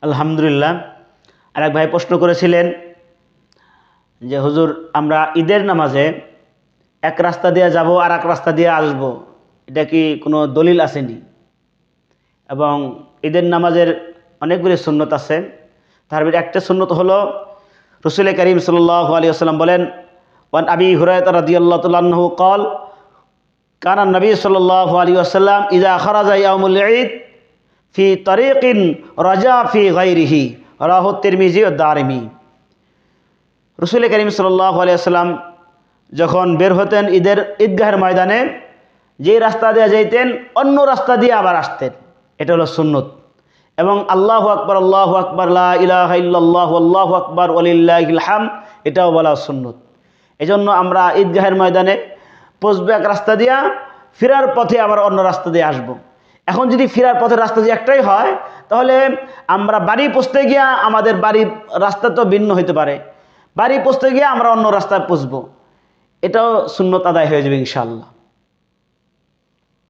আলহামদুলিল্লাহ। আরেক ভাই প্রশ্ন করেছিলেন যে হুজুর, আমরা ঈদের নামাজে এক রাস্তা দিয়ে যাব আর এক রাস্তা দিয়ে আসব, এটা কি কোনো দলিল আসেনি? এবং ঈদের নামাজের অনেকগুলি সুন্নত আছে, তার ভিতরে একটা সুন্নত হলো রাসূল করিম সাল্লাল্লাহু আলাইহি ওয়াসাল্লাম বলেন, ওয়ান আবি হুরায়রা রাদিয়াল্লাহু তাআলা আনহু قال কানা নবী সাল্লাল্লাহু আলাইহি ওয়াসাল্লাম ইযা খারাজা ইয়াউমুল ঈদ ফি তারিকিন রাজা ফি গায়রিহি, রাহু তিরমিজি ও দারিমি। রাসূল করিম সাল্লাল্লাহু আলাইহি ওয়াসাল্লাম যখন বের হতেন ঈদগাহের ময়দানে, যে রাস্তা দিয়ে যাইতেন অন্য রাস্তা দিয়ে আবার আসতেন, এটা হলো সুন্নত। এবং আল্লাহু আকবার লা ইলাহা ইল্লাল্লাহু আল্লাহু আকবার ওয়ালিল্লাহিল হামদ, এটাও বলা সুন্নত। এজন্য আমরা ঈদগাহের ময়দানে পৌঁছবো এক রাস্তা দিয়া, ফেরার পথে আবার অন্য রাস্তা দিয়ে আসব। এখন যদি ফেরার পথের রাস্তা যদি একটাই হয়, তাহলে আমরা বাড়ি পৌঁছতে গিয়া আমাদের বাড়ির রাস্তা তো ভিন্ন হইতে পারে, বাড়ি পৌঁছতে গিয়ে আমরা অন্য রাস্তায় পৌঁছবো, এটাও সুন্নত আদায় হয়ে যাবে ইনশাআল্লাহ।